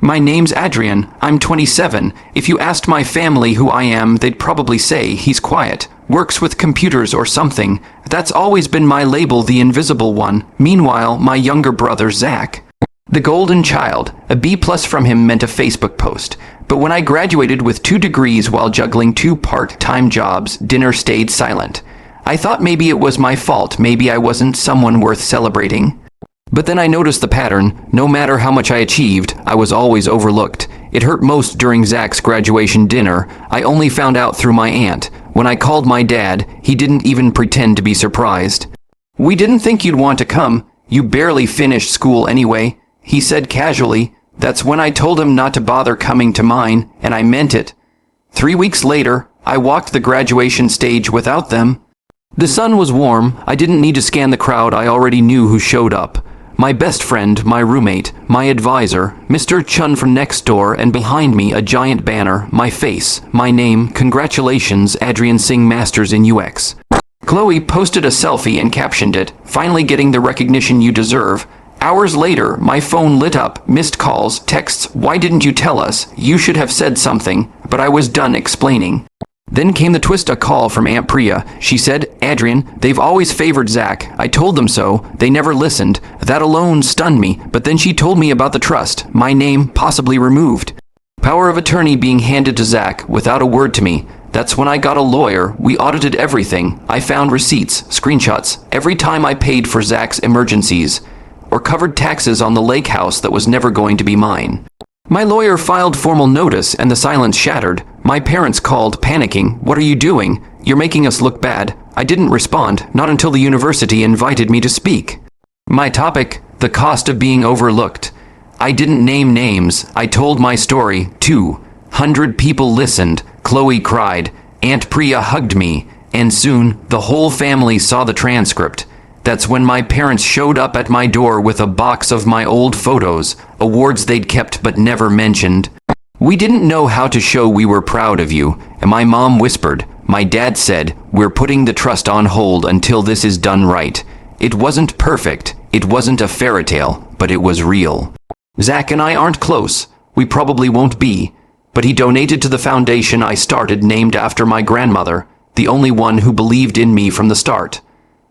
My name's Adrien. I'm 27. If you asked my family who I am, they'd probably say he's quiet, works with computers or something. That's always been my label, the invisible one. Meanwhile, my younger brother, Zach. The golden child. A B+ from him meant a Facebook post. But when I graduated with 2 degrees while juggling 2 part-time jobs, dinner stayed silent. I thought maybe it was my fault, maybe I wasn't someone worth celebrating. But then I noticed the pattern. No matter how much I achieved, I was always overlooked. It hurt most during Zach's graduation dinner. I only found out through my aunt. When I called my dad, he didn't even pretend to be surprised. "We didn't think you'd want to come. You barely finished school anyway," he said casually. That's when I told him not to bother coming to mine, and I meant it. 3 weeks later, I walked the graduation stage without them. The sun was warm. I didn't need to scan the crowd. I already knew who showed up. My best friend, my roommate, my advisor, Mr. Chun from next door, and behind me a giant banner, my face, my name, congratulations, Adrien Singh Masters in UX. Chloe posted a selfie and captioned it, finally getting the recognition you deserve. Hours later, my phone lit up, missed calls, texts, why didn't you tell us? You should have said something, but I was done explaining. Then came the twist, a call from Aunt Priya. She said, "Adrien, they've always favored Zach. I told them so. They never listened. That alone stunned me, but then she told me about the trust, my name possibly removed. Power of attorney being handed to Zach without a word to me. That's when I got a lawyer. We audited everything. I found receipts, screenshots, every time I paid for Zach's emergencies, or covered taxes on the lake house that was never going to be mine." My lawyer filed formal notice and the silence shattered. My parents called, panicking. "What are you doing? You're making us look bad." I didn't respond, not until the university invited me to speak. My topic, the cost of being overlooked. I didn't name names. I told my story. 200 people listened. Chloe cried. Aunt Priya hugged me. And soon, the whole family saw the transcript. That's when my parents showed up at my door with a box of my old photos, awards they'd kept but never mentioned. "We didn't know how to show we were proud of you," and my mom whispered. My dad said, "We're putting the trust on hold until this is done right." It wasn't perfect, it wasn't a fairy tale, but it was real. Zach and I aren't close, we probably won't be, but he donated to the foundation I started named after my grandmother, the only one who believed in me from the start.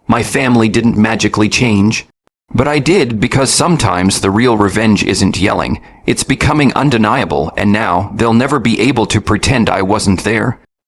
My family didn't magically change, but I did, because sometimes the real revenge isn't yelling. It's becoming undeniable, and now they'll never be able to pretend I wasn't there.